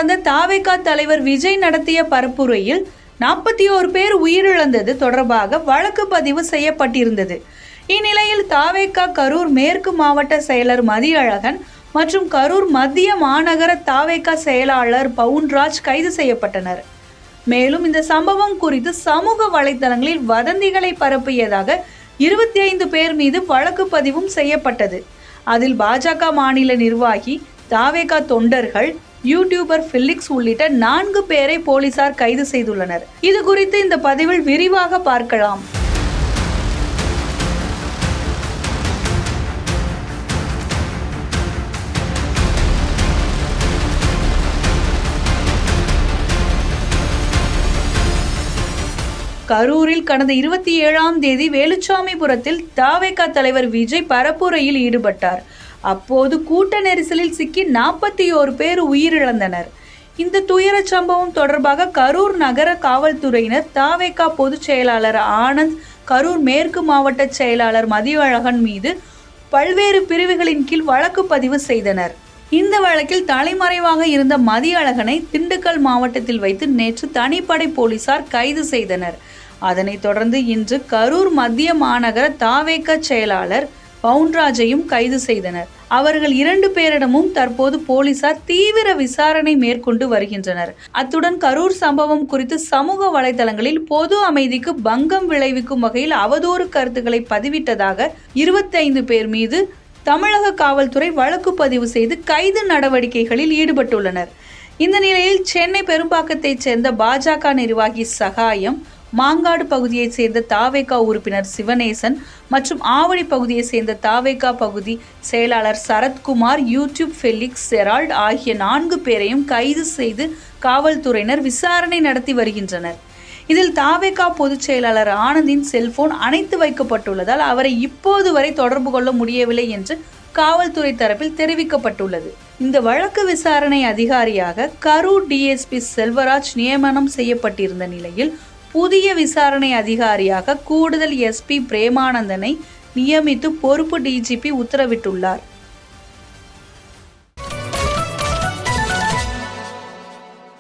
கடந்த தாவேகா தலைவர் விஜய் நடத்திய பரப்புரையில் 41 பேர் உயிரிழந்தது தொடர்பாக வழக்கு பதிவு செய்யப்பட்டிருந்தது. இந்நிலையில் தாவேகா கரூர் மேற்கு மாவட்ட செயலர் மதியழகன் மற்றும் கரூர் மத்திய மாநகர தாவேகா செயலாளர் பவுன்ராஜ் கைது செய்யப்பட்டனர். மேலும் இந்த சம்பவம் குறித்து சமூக வலைதளங்களில் வதந்திகளை பரப்பியதாக 25 பேர் மீது வழக்கு பதிவும் செய்யப்பட்டது. அதில் பாஜக மாநில நிர்வாகி, தாவேகா தொண்டர்கள், யூடியூபர் ஃபெலிக்ஸ் உள்ளிட்ட 4 பேரை போலீசார் கைது செய்துள்ளனர். இது குறித்து இந்த பதிவில் விரிவாக பார்க்கலாம். கரூரில் கடந்த 27ஆம் தேதி வேலுச்சாமிபுரத்தில் தாவேகா தலைவர் விஜய் பரப்புரையில் ஈடுபட்டார். அப்போது கூட்ட நெரிசலில் சிக்கி 41 பேர் உயிரிழந்தனர். இந்த துயர சம்பவம் தொடர்பாக கரூர் நகர காவல்துறையினர் தாவேகா பொதுச் செயலாளர் ஆனந்த், கரூர் மேற்கு மாவட்ட செயலாளர் மதியழகன் மீது பல்வேறு பிரிவுகளின் கீழ் வழக்கு பதிவு செய்தனர். இந்த வழக்கில் தலைமறைவாக இருந்த மதியழகனை திண்டுக்கல் மாவட்டத்தில் வைத்து நேற்று தனிப்படை போலீசார் கைது செய்தனர். அதனைத் தொடர்ந்து இன்று கரூர் மத்திய மாநகர தாவேகா செயலாளர் பவுன்ராஜையும் கைது செய்தனர். அவர்கள் 2 பேரிடமும் தற்போது போலீசார் தீவிர விசாரணை மேற்கொண்டு வருகின்றனர். அத்துடன் கரூர் சம்பவம் குறித்து சமூக வலைதளங்களில் பொது அமைதிக்கு பங்கம் விளைவிக்கும் வகையில் அவதூறு கருத்துக்களை பதிவிட்டதாக 25 பேர் மீது தமிழக காவல்துறை வழக்கு பதிவு செய்து கைது நடவடிக்கைகளில் ஈடுபட்டுள்ளனர். இந்த நிலையில் சென்னை பெரும்பாக்கத்தைச் சேர்ந்த பாஜக நிர்வாகி சகாயம், மாங்காடு பகுதியைச் சேர்ந்த தாவேகா உறுப்பினர் சிவனேசன் மற்றும் ஆவடி பகுதியைச் சேர்ந்த தாவேகா பகுதி செயலாளர் சரத்குமார், யூடியூப் ஃபெலிக்ஸ் ஜெரால்ட் ஆகிய 4 பேரையும் கைது செய்து காவல்துறையினர் விசாரணை நடத்தி வருகின்றனர். இதில் தாவேகா பொதுச் செயலாளர் ஆனந்தின் செல்போன் அணைத்து வைக்கப்பட்டுள்ளதால் அவரை இப்போது வரை தொடர்பு கொள்ள முடியவில்லை என்று காவல்துறை தரப்பில் தெரிவிக்கப்பட்டுள்ளது. இந்த வழக்கு விசாரணை அதிகாரியாக கரூர் டிஎஸ்பி செல்வராஜ் நியமனம் செய்யப்பட்டிருந்த நிலையில் புதிய விசாரணை அதிகாரியாக கூடுதல் எஸ்பி பிரேமானந்தனை நியமித்து பொறுப்பு டிஜிபி உத்தரவிட்டுள்ளார்.